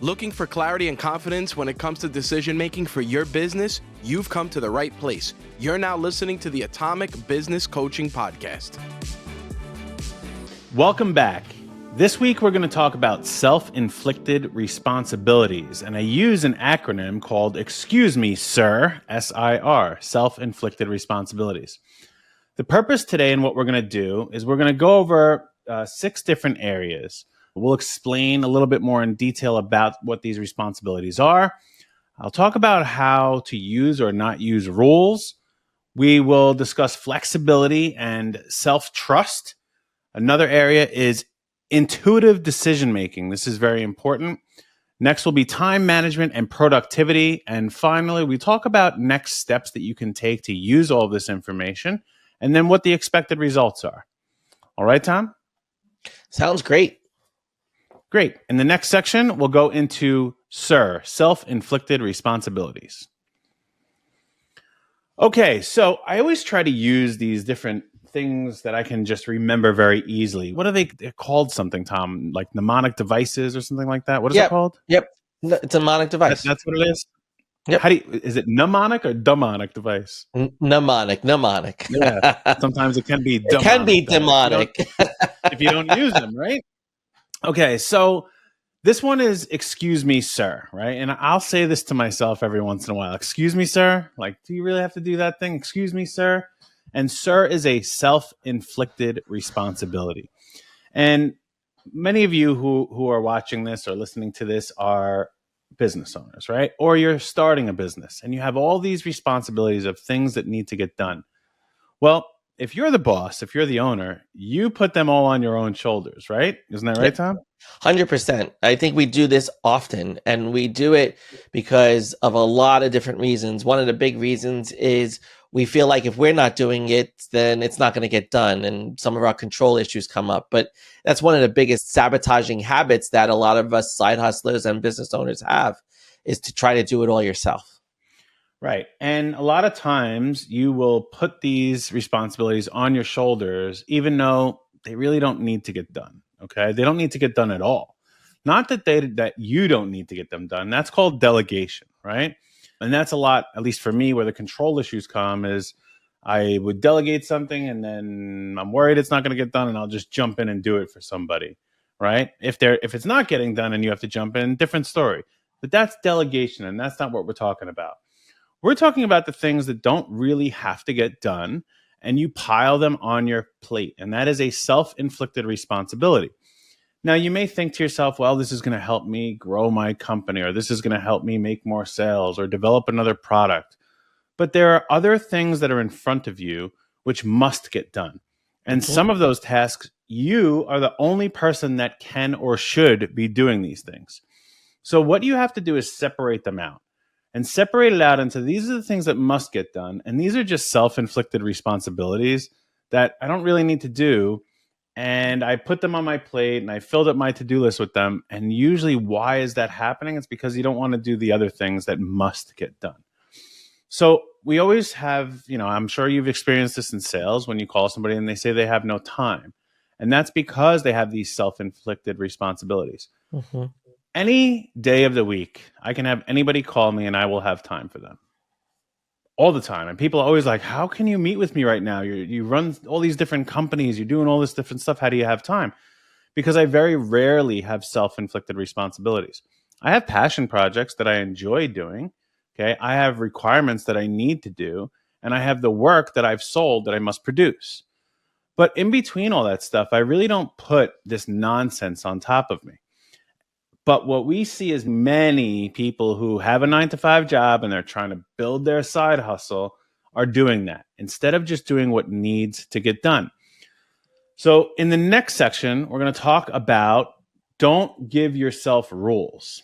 Looking for clarity and confidence when it comes to decision making for your business? You've come to the right place. You're now listening to the Atomic Business Coaching Podcast. Welcome back. This week we're going to talk about self-inflicted responsibilities, and I use an acronym called Excuse Me, Sir, S.I.R, self-inflicted responsibilities. The purpose today and what we're going to do is we're going to go over 6 different areas. We'll explain a little bit more in detail about what these responsibilities are. I'll talk about how to use or not use rules. We will discuss flexibility and self-trust. Another area is intuitive decision-making. This is very important. Next will be time management and productivity. And finally, we talk about next steps that you can take to use all of this information and then what the expected results are. All right, Tom? Sounds great. Great. In the next section, we'll go into S.I.R, self-inflicted responsibilities. Okay, so I always try to use these different things that I can just remember very easily. What are they? They're called something, Tom, like mnemonic devices or something like that. What is it called? Yep. It's a mnemonic device. That's what it is? Yep. Is it mnemonic or demonic device? Mnemonic. Yeah. Sometimes it can be demonic. It can be demonic. If you don't use them, right? Okay, so this one is excuse me, sir, right? And I'll say this to myself every once in a while. Excuse me, sir? Like, do you really have to do that thing? Excuse me, sir? And sir is a self-inflicted responsibility. And many of you who are watching this or listening to this are business owners, right? Or you're starting a business and you have all these responsibilities of things that need to get done. Well, if you're the boss, if you're the owner, you put them all on your own shoulders, right? Isn't that right, Tom? 100%. I think we do this often, and we do it because of a lot of different reasons. One of the big reasons is we feel like if we're not doing it, then it's not going to get done, and some of our control issues come up. But that's one of the biggest sabotaging habits that a lot of us side hustlers and business owners have, is to try to do it all yourself. Right. And a lot of times you will put these responsibilities on your shoulders, even though they really don't need to get done. Okay. They don't need to get done at all. Not that you don't need to get them done. That's called delegation. Right. And that's a lot, at least for me, where the control issues come is I would delegate something and then I'm worried it's not going to get done and I'll just jump in and do it for somebody. Right. If it's not getting done and you have to jump in, different story. But that's delegation. And that's not what we're talking about. We're talking about the things that don't really have to get done and you pile them on your plate. And that is a self-inflicted responsibility. Now, you may think to yourself, well, this is going to help me grow my company, or this is going to help me make more sales or develop another product. But there are other things that are in front of you which must get done. And some of those tasks, you are the only person that can or should be doing these things. So what you have to do is separate them out. And separate it out into these are the things that must get done. And these are just self-inflicted responsibilities that I don't really need to do. And I put them on my plate and I filled up my to-do list with them. And usually why is that happening? It's because you don't want to do the other things that must get done. So we always have, I'm sure you've experienced this in sales when you call somebody and they say they have no time. And that's because they have these self-inflicted responsibilities. Mm-hmm. Any day of the week, I can have anybody call me and I will have time for them. All the time. And people are always like, how can you meet with me right now? You run all these different companies. You're doing all this different stuff. How do you have time? Because I very rarely have self-inflicted responsibilities. I have passion projects that I enjoy doing. Okay. I have requirements that I need to do. And I have the work that I've sold that I must produce. But in between all that stuff, I really don't put this nonsense on top of me. But what we see is many people who have a 9-to-5 job and they're trying to build their side hustle are doing that instead of just doing what needs to get done. So in the next section, we're going to talk about don't give yourself rules.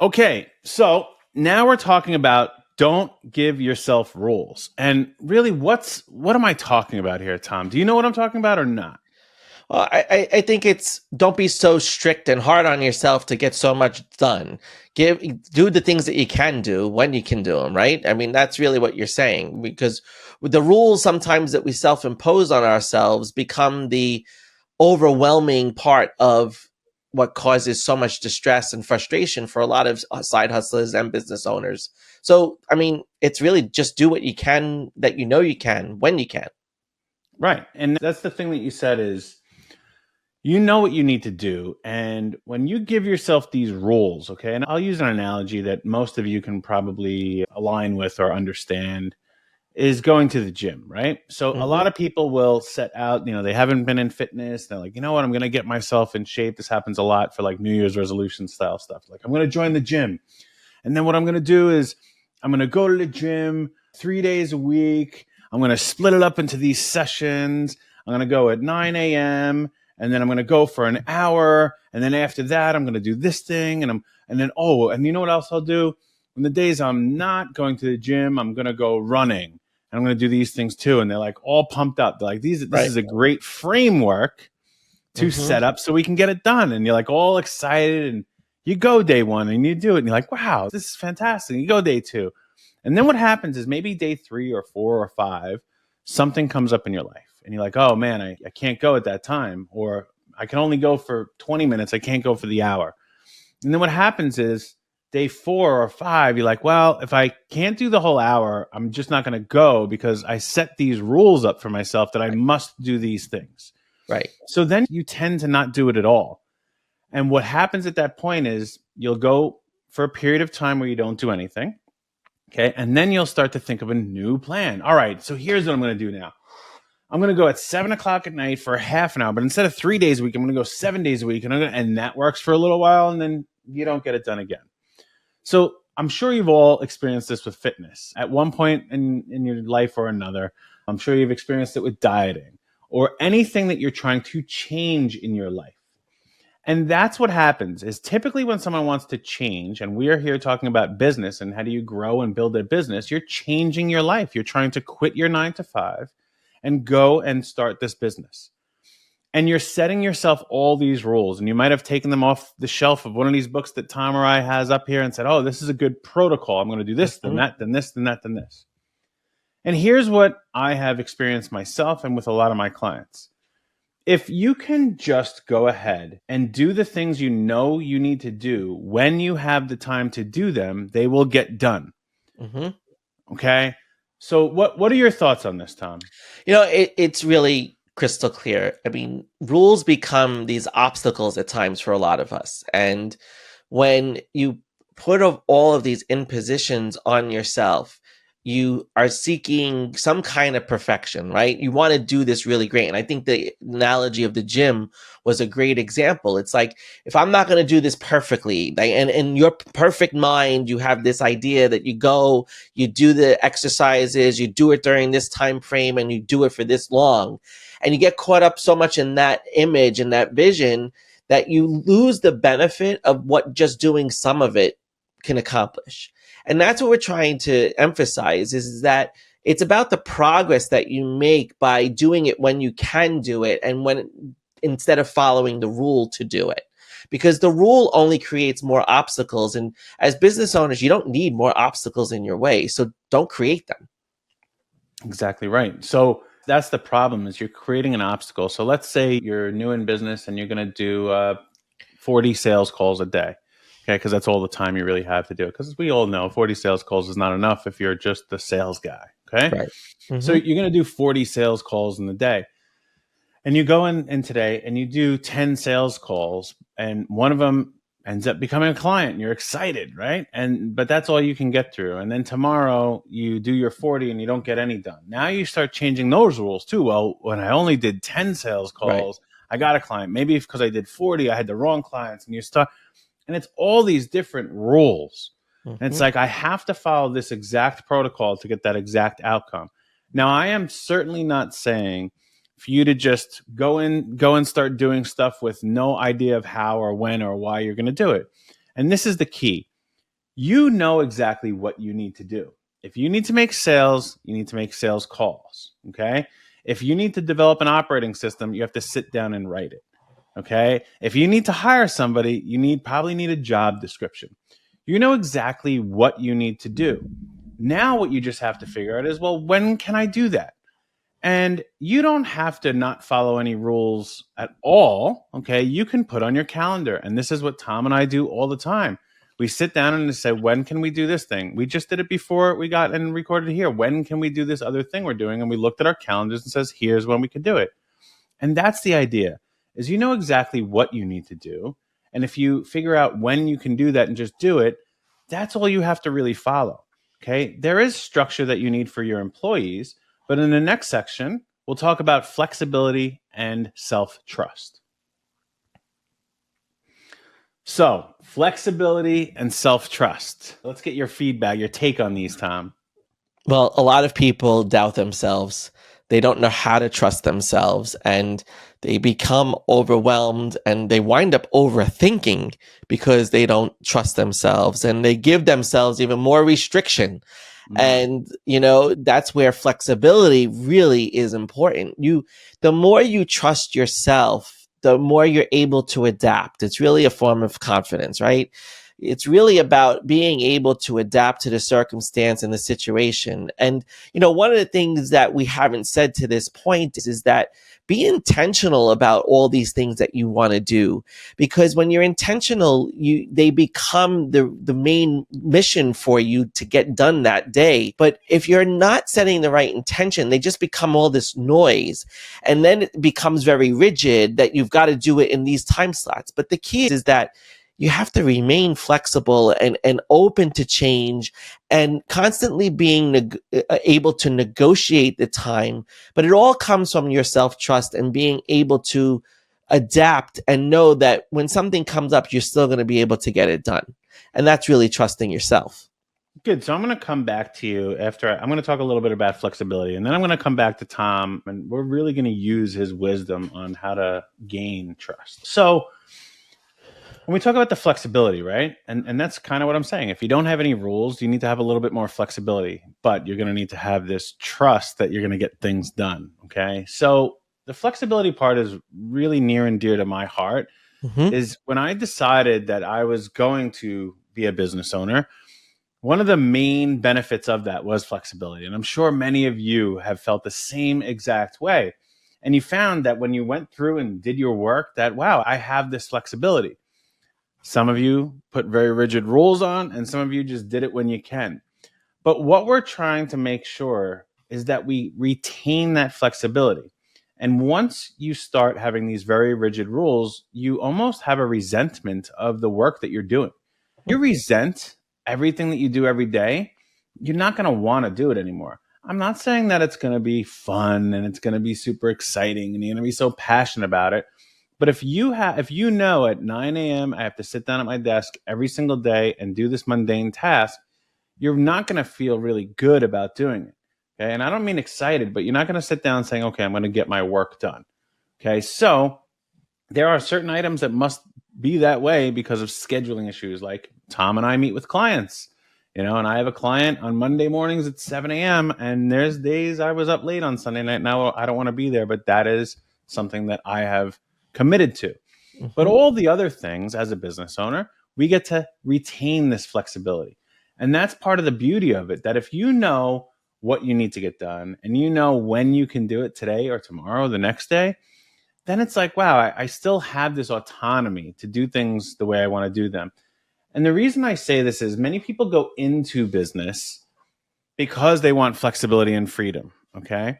Okay, so now we're talking about don't give yourself rules. And really, what am I talking about here, Tom? Do you know what I'm talking about or not? Well, I think it's don't be so strict and hard on yourself to get so much done. Do the things that you can do when you can do them, right? I mean, that's really what you're saying, because with the rules sometimes that we self-impose on ourselves become the overwhelming part of what causes so much distress and frustration for a lot of side hustlers and business owners. So, I mean, it's really just do what you can that you know you can when you can. Right. And that's the thing that you said is, you know what you need to do. And when you give yourself these rules, okay, and I'll use an analogy that most of you can probably align with or understand, is going to the gym, right? So a lot of people will set out, they haven't been in fitness. They're like, you know what, I'm going to get myself in shape. This happens a lot for like New Year's resolution style stuff. Like, I'm going to join the gym. And then what I'm going to do is I'm going to go to the gym 3 days a week. I'm going to split it up into these sessions. I'm going to go at 9 a.m. and then I'm going to go for an hour. And then after that, I'm going to do this thing. And you know what else I'll do? On the days I'm not going to the gym, I'm going to go running. And I'm going to do these things too. And they're like all pumped up. They're like, this is a great framework to set up so we can get it done. And you're like all excited, and you go day one and you do it. And you're like, wow, this is fantastic. And you go day two. And then what happens is maybe day 3 or 4 or 5, something comes up in your life. And you're like, oh man, I can't go at that time. Or I can only go for 20 minutes. I can't go for the hour. And then what happens is day 4 or 5, you're like, well, if I can't do the whole hour, I'm just not going to go because I set these rules up for myself that I must do these things. Right. So then you tend to not do it at all. And what happens at that point is you'll go for a period of time where you don't do anything. Okay. And then you'll start to think of a new plan. All right. So here's what I'm going to do now. I'm going to go at 7 o'clock at night for half an hour, but instead of 3 days a week, I'm going to go 7 days a week. And that works for a little while. And then you don't get it done again. So I'm sure you've all experienced this with fitness at one point in your life or another. I'm sure you've experienced it with dieting or anything that you're trying to change in your life. And that's what happens is typically when someone wants to change, and we are here talking about business and how do you grow and build a business, you're changing your life. You're trying to quit your 9 to 5 and go and start this business. And you're setting yourself all these rules, and you might have taken them off the shelf of one of these books that Tom or I has up here and said, oh, this is a good protocol. I'm going to do this, then that, then this, then that, then this. And here's what I have experienced myself and with a lot of my clients. If you can just go ahead and do the things you know you need to do when you have the time to do them, they will get done. Okay? So what are your thoughts on this, Tom? It's really crystal clear. I mean, rules become these obstacles at times for a lot of us. And when you put all of these impositions on yourself, you are seeking some kind of perfection, right? You want to do this really great. And I think the analogy of the gym was a great example. It's like, if I'm not going to do this perfectly, and in your perfect mind, you have this idea that you go, you do the exercises, you do it during this time frame, and you do it for this long. And you get caught up so much in that image and that vision that you lose the benefit of what just doing some of it can accomplish. And that's what we're trying to emphasize is that it's about the progress that you make by doing it when you can do it and instead of following the rule to do it. Because the rule only creates more obstacles. And as business owners, you don't need more obstacles in your way. So don't create them. Exactly right. So that's the problem is you're creating an obstacle. So let's say you're new in business and you're going to do 40 sales calls a day. Okay, because that's all the time you really have to do it. Because we all know 40 sales calls is not enough if you're just the sales guy. Okay, right. So you're going to do 40 sales calls in the day. And you go in today and you do 10 sales calls and one of them ends up becoming a client and you're excited, right? But that's all you can get through. And then tomorrow you do your 40 and you don't get any done. Now you start changing those rules too. Well, when I only did 10 sales calls, I got a client. Maybe because I did 40, I had the wrong clients, and you start. And it's all these different rules. And it's like, I have to follow this exact protocol to get that exact outcome. Now, I am certainly not saying for you to just go and start doing stuff with no idea of how or when or why you're going to do it. And this is the key. You know exactly what you need to do. If you need to make sales, you need to make sales calls. Okay. If you need to develop an operating system, you have to sit down and write it. Okay. If you need to hire somebody, you probably need a job description. You know exactly what you need to do. Now what you just have to figure out is, well, when can I do that? And you don't have to not follow any rules at all. Okay. You can put on your calendar. And this is what Tom and I do all the time. We sit down and say, when can we do this thing? We just did it before we got and recorded here. When can we do this other thing we're doing? And we looked at our calendars and says, here's when we can do it. And that's the idea, is you know exactly what you need to do. And if you figure out when you can do that and just do it, that's all you have to really follow. Okay. There is structure that you need for your employees, but in the next section, we'll talk about flexibility and self-trust. So, flexibility and self-trust. Let's get your feedback, your take on these, Tom. Well, a lot of people doubt themselves. They don't know how to trust themselves, and they become overwhelmed, and they wind up overthinking because they don't trust themselves, and they give themselves even more restriction. And, that's where flexibility really is important. The more you trust yourself, the more you're able to adapt. It's really a form of confidence, right? It's really about being able to adapt to the circumstance and the situation. And, one of the things that we haven't said to this point is that be intentional about all these things that you want to do, because when you're intentional, they become the main mission for you to get done that day. But if you're not setting the right intention, they just become all this noise, and then it becomes very rigid that you've got to do it in these time slots. But the key is that you have to remain flexible and open to change, and constantly being able to negotiate the time. But it all comes from your self-trust and being able to adapt and know that when something comes up, you're still going to be able to get it done. And that's really trusting yourself. Good. So I'm going to come back to you after I'm going to talk a little bit about flexibility, and then I'm going to come back to Tom, and we're really going to use his wisdom on how to gain trust. So when we talk about the flexibility, right? And that's kind of what I'm saying. If you don't have any rules, you need to have a little bit more flexibility, but you're going to need to have this trust that you're going to get things done. Okay. So the flexibility part is really near and dear to my heart. Is when I decided that I was going to be a business owner, one of the main benefits of that was flexibility. And I'm sure many of you have felt the same exact way. And you found that when you went through and did your work that, wow, I have this flexibility. Some of you put very rigid rules on, and some of you just did it when you can. But what we're trying to make sure is that we retain that flexibility. And once you start having these very rigid rules, you almost have a resentment of the work that you're doing. You resent everything that you do every day. You're not going to want to do it anymore. I'm not saying that it's going to be fun and it's going to be super exciting and you're going to be so passionate about it. But if you know at 9 a.m. I have to sit down at my desk every single day and do this mundane task, you're not going to feel really good about doing it. Okay. And I don't mean excited, but you're not going to sit down saying, okay, I'm going to get my work done. Okay. So there are certain items that must be that way because of scheduling issues. Like Tom and I meet with clients, and I have a client on Monday mornings at 7 a.m. and there's days I was up late on Sunday night. Now I don't want to be there, but that is something that I have committed to. But all the other things as a business owner, we get to retain this flexibility. And that's part of the beauty of it, that if you know what you need to get done and you know when you can do it today or tomorrow or the next day, then it's like, wow, I still have this autonomy to do things the way I want to do them. And the reason I say this is many people go into business because they want flexibility and freedom, okay?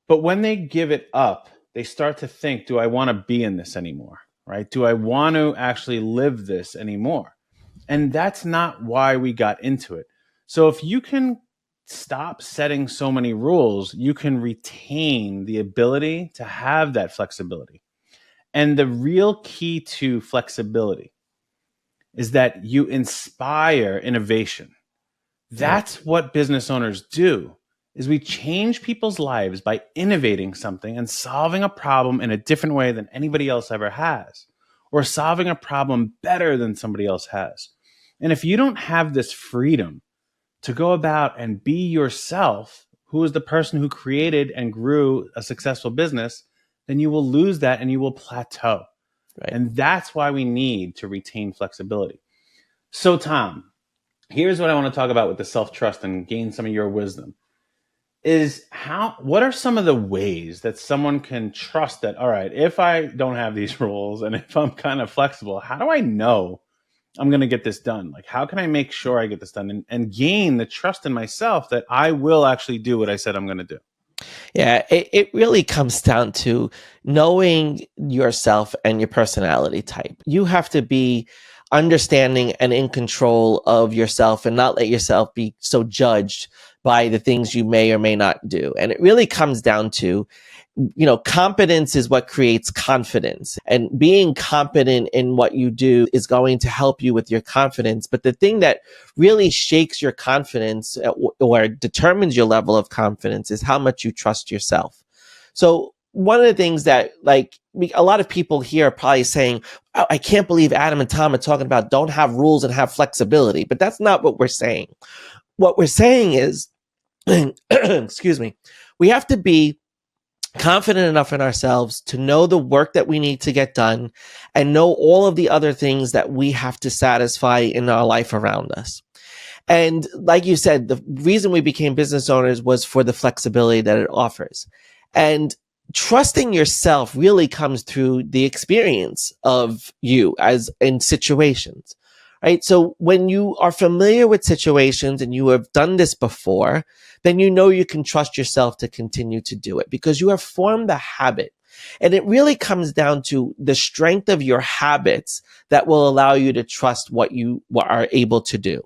But when they give it up, they start to think, do I want to be in this anymore, right? Do I want to actually live this anymore? And that's not why we got into it. So if you can stop setting so many rules, you can retain the ability to have that flexibility. And the real key to flexibility is that you inspire innovation. That's what business owners do. Is we change people's lives by innovating something and solving a problem in a different way than anybody else ever has, or solving a problem better than somebody else has. And if you don't have this freedom to go about and be yourself, who is the person who created and grew a successful business, then you will lose that and you will plateau. Right. And that's why we need to retain flexibility. So Tom, here's what I want to talk about with the self-trust and gain some of your wisdom. is what are some of the ways that someone can trust that, all right, if I don't have these rules and if I'm kind of flexible, how do I know I'm going to get this done? Like, how can I make sure I get this done and gain the trust in myself that I will actually do what I said I'm going to do? Yeah, it really comes down to knowing yourself and your personality type. You have to be understanding and in control of yourself and not let yourself be so judged by the things you may or may not do. And it really comes down to, competence is what creates confidence, and being competent in what you do is going to help you with your confidence. But the thing that really shakes your confidence or determines your level of confidence is how much you trust yourself. So one of the things that, like, a lot of people here are probably saying, oh, I can't believe Adam and Tom are talking about don't have rules and have flexibility. But that's not what we're saying. What we're saying is, excuse me, we have to be confident enough in ourselves to know the work that we need to get done and know all of the other things that we have to satisfy in our life around us. And like you said, the reason we became business owners was for the flexibility that it offers. And trusting yourself really comes through the experience of you as in situations, right? So when you are familiar with situations and you have done this before, then you know you can trust yourself to continue to do it because you have formed the habit. And it really comes down to the strength of your habits that will allow you to trust what you are able to do.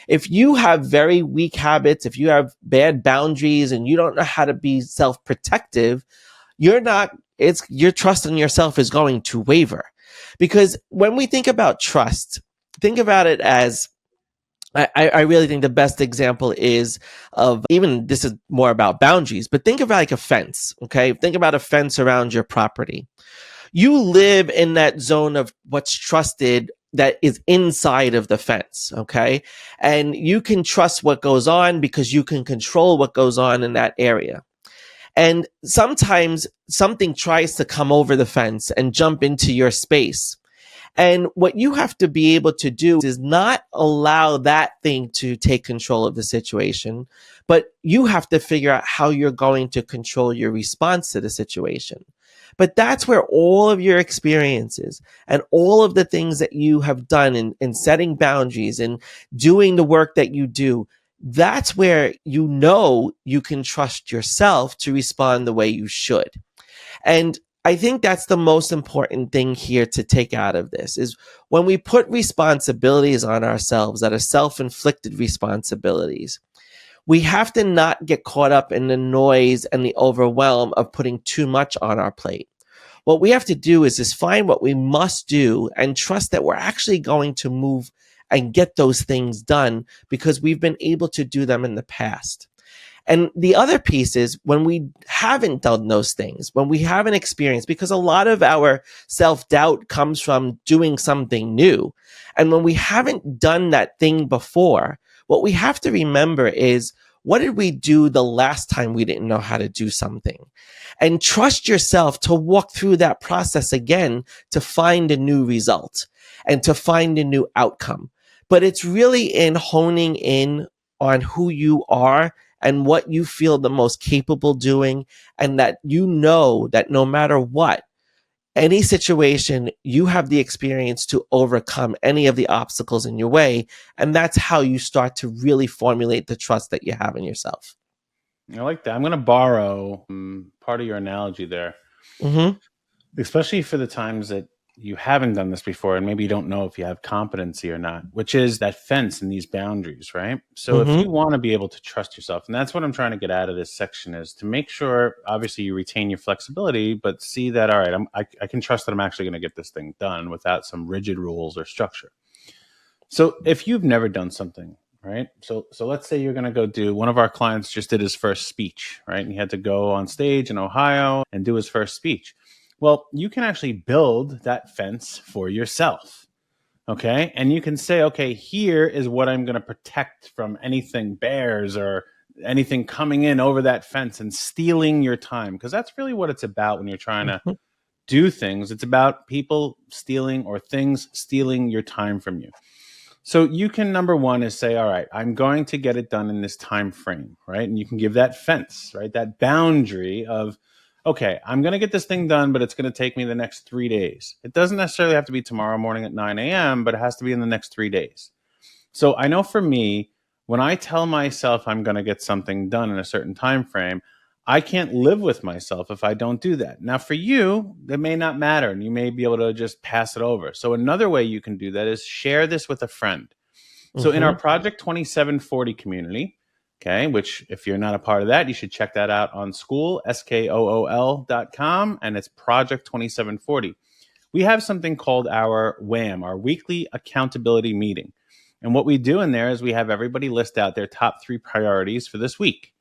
If you have very weak habits, if you have bad boundaries and you don't know how to be self-protective, your trust in yourself is going to waver. Because when we think about trust, think about it as, I really think the best example is of, even this is more about boundaries, but think of it like a fence, okay? Think about a fence around your property. You live in that zone of what's trusted that is inside of the fence, okay? And you can trust what goes on because you can control what goes on in that area. And sometimes something tries to come over the fence and jump into your space. And what you have to be able to do is not allow that thing to take control of the situation, but you have to figure out how you're going to control your response to the situation. But that's where all of your experiences and all of the things that you have done in setting boundaries and doing the work that you do, that's where you know you can trust yourself to respond the way you should. And I think that's the most important thing here to take out of this is when we put responsibilities on ourselves that are self-inflicted responsibilities, we have to not get caught up in the noise and the overwhelm of putting too much on our plate. What we have to do is just find what we must do and trust that we're actually going to move and get those things done because we've been able to do them in the past. And the other piece is when we haven't done those things, when we haven't experienced, because a lot of our self-doubt comes from doing something new. And when we haven't done that thing before, what we have to remember is, what did we do the last time we didn't know how to do something? And trust yourself to walk through that process again to find a new result and to find a new outcome. But it's really in honing in on who you are and what you feel the most capable doing, and that you know that no matter what, any situation, you have the experience to overcome any of the obstacles in your way. And that's how you start to really formulate the trust that you have in yourself. I like that. I'm going to borrow part of your analogy there, especially for the times that you haven't done this before and maybe you don't know if you have competency or not, which is that fence and these boundaries, right? So if you want to be able to trust yourself, and that's what I'm trying to get out of this section, is to make sure, obviously, you retain your flexibility, but see that, all right, I can trust that I'm actually going to get this thing done without some rigid rules or structure. So if you've never done something, right? So let's say you're going to go do, one of our clients just did his first speech, right? And he had to go on stage in Ohio and do his first speech. Well, you can actually build that fence for yourself, okay? And you can say, okay, here is what I'm going to protect from anything, bears or anything coming in over that fence and stealing your time, because that's really what it's about when you're trying to do things. It's about people stealing or things stealing your time from you. So you can, number one is say, all right, I'm going to get it done in this time frame, right? And you can give that fence, right? That boundary of, okay, I'm going to get this thing done, but it's going to take me the next 3 days. It doesn't necessarily have to be tomorrow morning at 9 a.m., but it has to be in the next 3 days. So I know for me, when I tell myself I'm going to get something done in a certain time frame, I can't live with myself if I don't do that. Now, for you, that may not matter, and you may be able to just pass it over. So another way you can do that is share this with a friend. So in our Project 2740 community, okay, which if you're not a part of that, you should check that out on school.com, and it's Project 2740. We have something called our WAM, our weekly accountability meeting. And what we do in there is we have everybody list out their top 3 priorities for this week.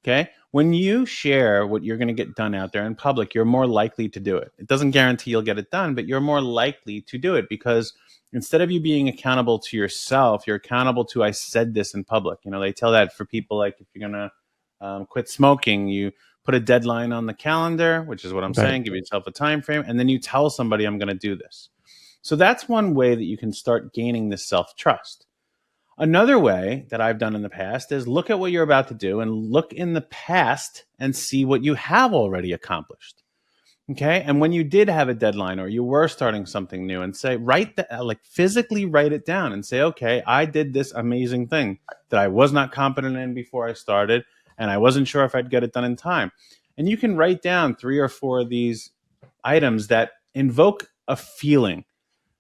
Okay. When you share what you're going to get done out there in public, you're more likely to do it. It doesn't guarantee you'll get it done, but you're more likely to do it because instead of you being accountable to yourself, you're accountable to, I said this in public. You know, they tell that for people, like if you're going to quit smoking, you put a deadline on the calendar, which is what I'm saying, give yourself a time frame, and then you tell somebody I'm going to do this. So that's one way that you can start gaining this self-trust. Another way that I've done in the past is look at what you're about to do and look in the past and see what you have already accomplished. Okay. And when you did have a deadline or you were starting something new, and say, physically write it down and say, okay, I did this amazing thing that I was not competent in before I started, and I wasn't sure if I'd get it done in time. And you can write down 3 or 4 of these items that invoke a feeling.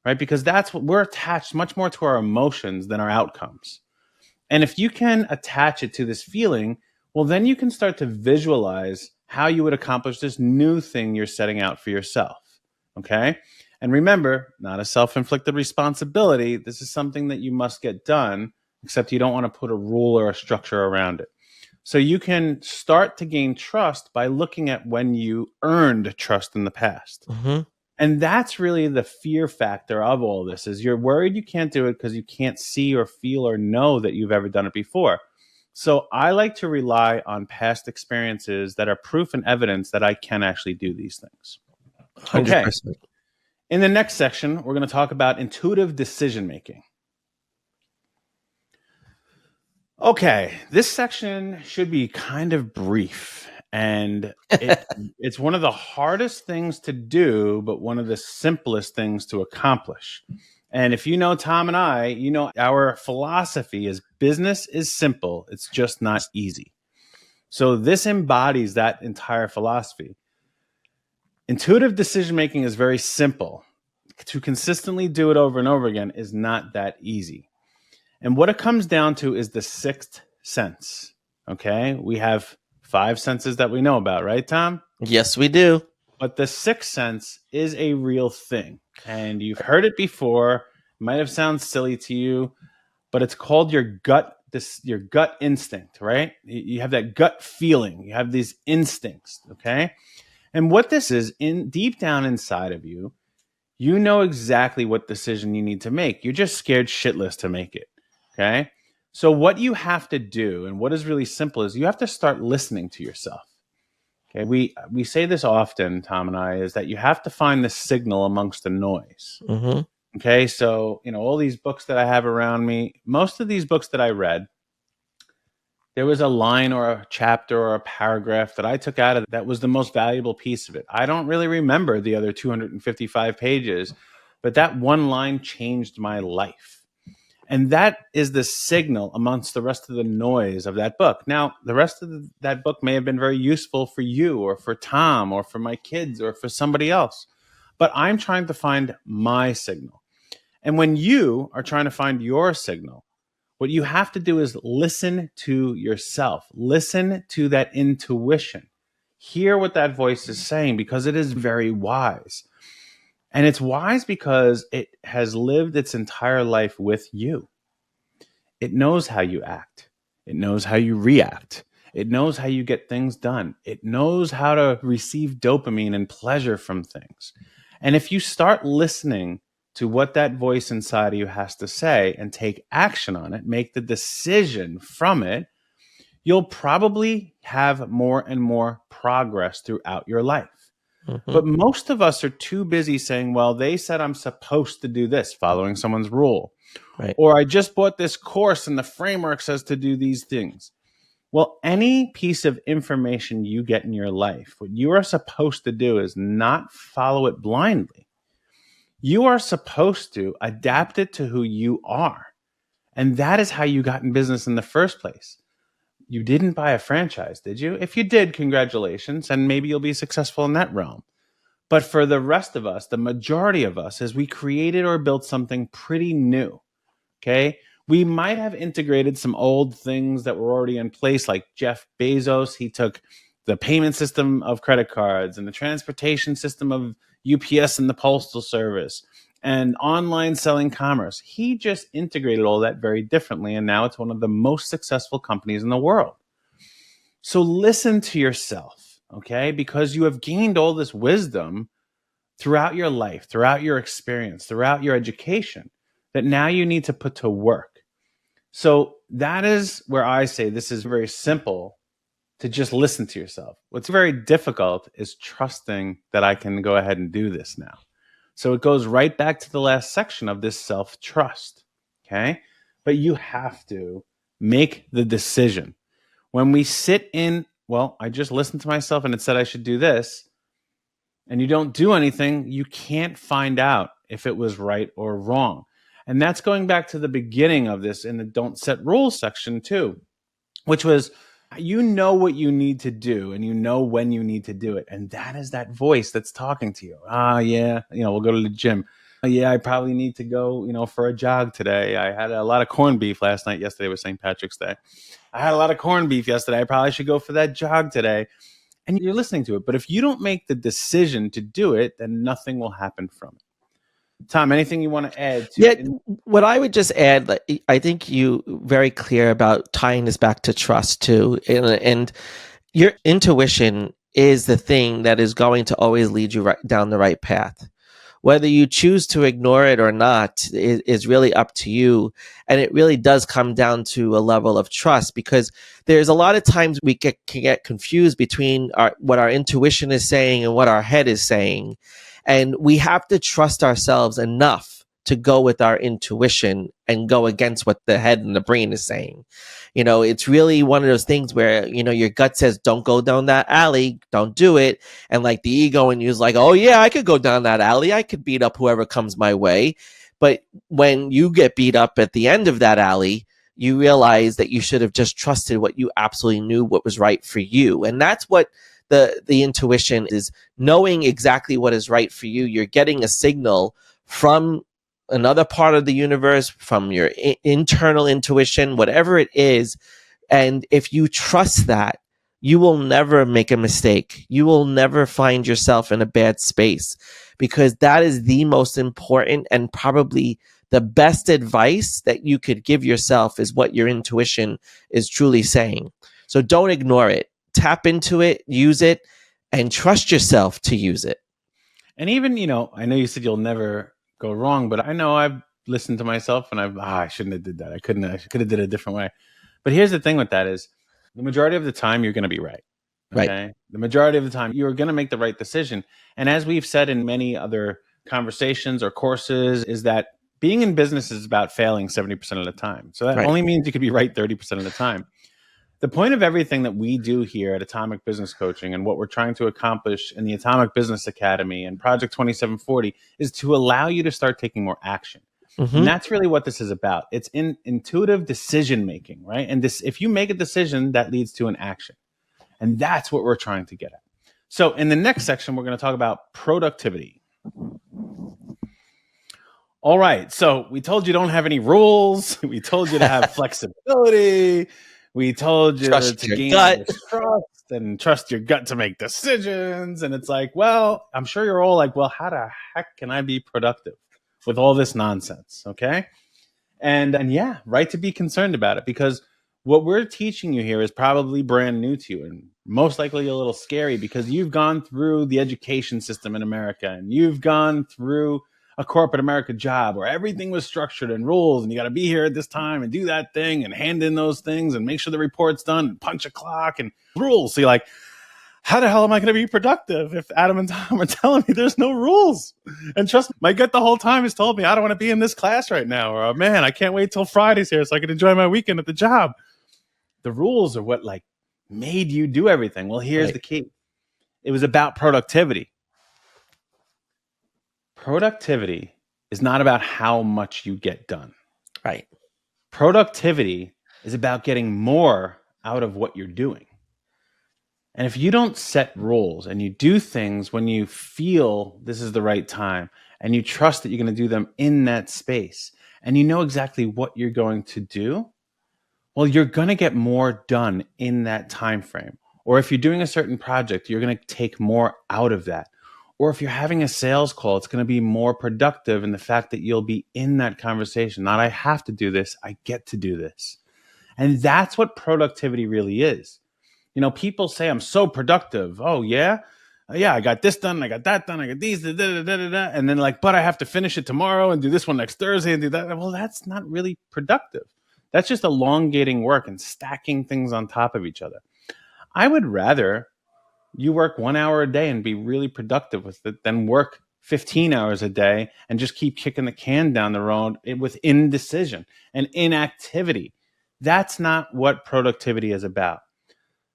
Right? Because that's what we're attached much more to our emotions than our outcomes. And if you can attach it to this feeling, well, then you can start to visualize how you would accomplish this new thing you're setting out for yourself. Okay. And remember, not a self-inflicted responsibility. This is something that you must get done, except you don't want to put a rule or a structure around it. So you can start to gain trust by looking at when you earned trust in the past. And that's really the fear factor of all this, is you're worried you can't do it because you can't see or feel or know that you've ever done it before. So I like to rely on past experiences that are proof and evidence that I can actually do these things. 100%. Okay. In the next section, we're going to talk about intuitive decision making. Okay, this section should be kind of brief. And it's one of the hardest things to do, but one of the simplest things to accomplish. And if you know Tom and I, you know our philosophy is business is simple. It's just not easy. So this embodies that entire philosophy. Intuitive decision making is very simple. To consistently do it over and over again is not that easy. And what it comes down to is the 6th sense. Okay, we have 5 senses that we know about, right, Tom? Yes, we do. But the 6th sense is a real thing. And you've heard it before. It might have sounded silly to you, but it's called your gut instinct, right? You have that gut feeling. You have these instincts, okay? And what this is, deep down inside of you, you know exactly what decision you need to make. You're just scared shitless to make it, okay? So what you have to do, and what is really simple, is you have to start listening to yourself. Okay, we say this often, Tom and I, is that you have to find the signal amongst the noise. Okay, so all these books that I have around me, most of these books that I read, there was a line or a chapter or a paragraph that I took out of that was the most valuable piece of it. I don't really remember the other 255 pages, but that one line changed my life. And that is the signal amongst the rest of the noise of that book. Now, the rest of that book may have been very useful for you or for Tom or for my kids or for somebody else. But I'm trying to find my signal. And when you are trying to find your signal, what you have to do is listen to yourself. Listen to that intuition. Hear what that voice is saying, because it is very wise. And it's wise because it has lived its entire life with you. It knows how you act. It knows how you react. It knows how you get things done. It knows how to receive dopamine and pleasure from things. And if you start listening to what that voice inside of you has to say and take action on it, make the decision from it, you'll probably have more and more progress throughout your life. But most of us are too busy saying, well, they said I'm supposed to do this, following someone's rule. Right. Or I just bought this course and the framework says to do these things. Well, any piece of information you get in your life, what you are supposed to do is not follow it blindly. You are supposed to adapt it to who you are. And that is how you got in business in the first place. You didn't buy a franchise, did you? If you did, congratulations, and maybe you'll be successful in that realm. But for the rest of us, the majority of us, is we created or built something pretty new. Okay. We might have integrated some old things that were already in place, like Jeff Bezos. He took the payment system of credit cards and the transportation system of UPS and the Postal Service and online selling commerce. He just integrated all that very differently. And now it's one of the most successful companies in the world. So listen to yourself, okay? Because you have gained all this wisdom throughout your life, throughout your experience, throughout your education, that now you need to put to work. So that is where I say this is very simple, to just listen to yourself. What's very difficult is trusting that I can go ahead and do this now. So it goes right back to the last section of this self-trust, okay? But you have to make the decision. When we sit in, well, I just listened to myself and it said I should do this, and you don't do anything, you can't find out if it was right or wrong. And that's going back to the beginning of this in the don't set rules section too, which was, you know what you need to do and you know when you need to do it. And that is that voice that's talking to you. Yeah, we'll go to the gym. Yeah, I probably need to go, for a jog today. I had a lot of corned beef yesterday was St. Patrick's Day. I had a lot of corned beef yesterday. I probably should go for that jog today. And you're listening to it. But if you don't make the decision to do it, then nothing will happen from it. Tom, anything you want to add to it? What I would just add, I think you very clear about tying this back to trust too. And your intuition is the thing that is going to always lead you down the right path. Whether you choose to ignore it or not is really up to you. And it really does come down to a level of trust, because there's a lot of times we can get confused between what our intuition is saying and what our head is saying. And we have to trust ourselves enough to go with our intuition and go against what the head and the brain is saying. It's really one of those things where, your gut says, don't go down that alley, don't do it. And like the ego in you is like, oh yeah, I could go down that alley. I could beat up whoever comes my way. But when you get beat up at the end of that alley, you realize that you should have just trusted what you absolutely knew what was right for you. And that's what the intuition is, knowing exactly what is right for you. You're getting a signal from another part of the universe, from your internal intuition, whatever it is. And if you trust that, you will never make a mistake. You will never find yourself in a bad space, because that is the most important and probably the best advice that you could give yourself, is what your intuition is truly saying. So don't ignore it. Tap into it, use it, and trust yourself to use it. And even, I know you said you'll never go wrong, but I know I've listened to myself and I shouldn't have did that. I could have did it a different way. But here's the thing with that is, the majority of the time you're going to be right. Okay? Right. The majority of the time you're going to make the right decision. And as we've said in many other conversations or courses, is that being in business is about failing 70% of the time. So that only means you could be right 30% of the time. The point of everything that we do here at Atomic Business Coaching and what we're trying to accomplish in the Atomic Business Academy and Project 2740 is to allow you to start taking more action. Mm-hmm. And that's really what this is about. It's intuitive decision making, right? And if you make a decision, that leads to an action. And that's what we're trying to get at. So in the next section, we're going to talk about productivity. All right. So we told you don't have any rules. We told you to have flexibility. We told you to gain trust and trust your gut to make decisions. And it's like, well, I'm sure you're all like, well, how the heck can I be productive with all this nonsense? Okay. And yeah, right to be concerned about it, because what we're teaching you here is probably brand new to you and most likely a little scary, because you've gone through the education system in America and you've gone through a corporate America job where everything was structured and rules, and you got to be here at this time and do that thing and hand in those things and make sure the report's done and punch a clock and rules. So you're like, how the hell am I going to be productive if Adam and Tom are telling me there's no rules? And trust me, my gut the whole time has told me I don't want to be in this class right now. Or, oh, man, I can't wait till Friday's here so I can enjoy my weekend at the job. The rules are what like made you do everything. Well, here's the key. It was about productivity. Productivity is not about how much you get done. Right. Productivity is about getting more out of what you're doing. And if you don't set rules and you do things when you feel this is the right time and you trust that you're going to do them in that space and you know exactly what you're going to do, well, you're going to get more done in that time frame. Or if you're doing a certain project, you're going to take more out of that. Or if you're having a sales call, it's going to be more productive in the fact that you'll be in that conversation. Not I have to do this, I get to do this. And that's what productivity really is. You know, people say, I'm so productive. Oh, yeah? Yeah, I got this done, I got that done, I got these, and then like, but I have to finish it tomorrow and do this one next Thursday and do that. Well, that's not really productive. That's just elongating work and stacking things on top of each other. I would rather you work 1 hour a day and be really productive with it than work 15 hours a day and just keep kicking the can down the road with indecision and inactivity. That's not what productivity is about.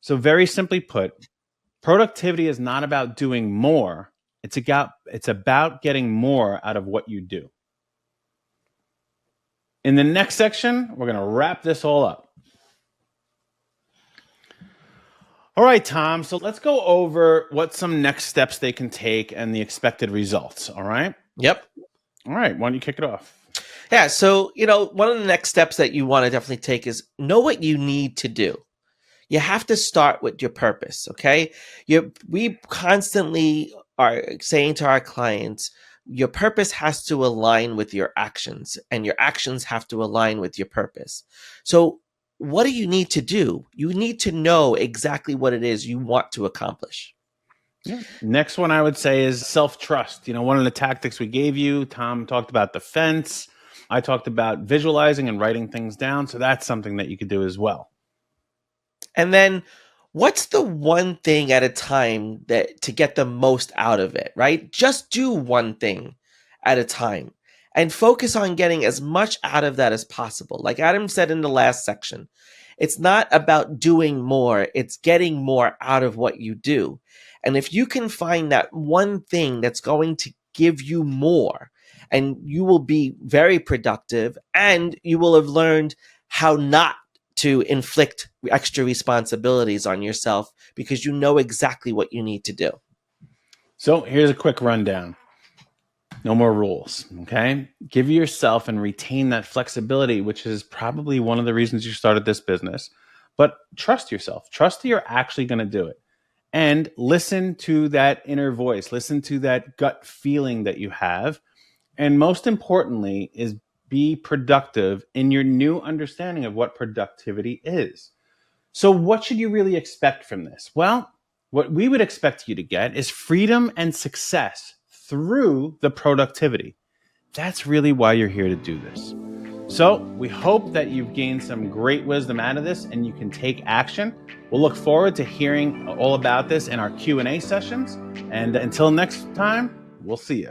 So very simply put, productivity is not about doing more. It's about getting more out of what you do. In the next section, we're going to wrap this all up. All right, Tom. So let's go over what some next steps they can take and the expected results. All right? Yep. All right. Why don't you kick it off? Yeah. So, one of the next steps that you want to definitely take is know what you need to do. You have to start with your purpose, okay? We constantly are saying to our clients, your purpose has to align with your actions, and your actions have to align with your purpose. So what do you need to do? You need to know exactly what it is you want to accomplish. Yeah. Next one I would say is self-trust. One of the tactics we gave you, Tom talked about the fence. I talked about visualizing and writing things down. So that's something that you could do as well. And then what's the one thing at a time to get the most out of it, right? Just do one thing at a time and focus on getting as much out of that as possible. Like Adam said in the last section, it's not about doing more, it's getting more out of what you do. And if you can find that one thing that's going to give you more, and you will be very productive, and you will have learned how not to inflict extra responsibilities on yourself because you know exactly what you need to do. So here's a quick rundown. No more rules, okay? Give yourself and retain that flexibility, which is probably one of the reasons you started this business. But trust yourself. Trust that you're actually going to do it. And listen to that inner voice. Listen to that gut feeling that you have. And most importantly is be productive in your new understanding of what productivity is. So what should you really expect from this? Well, what we would expect you to get is freedom and success through the productivity. That's really why you're here to do this. So we hope that you've gained some great wisdom out of this and you can take action. We'll look forward to hearing all about this in our Q&A sessions. And until next time, we'll see you.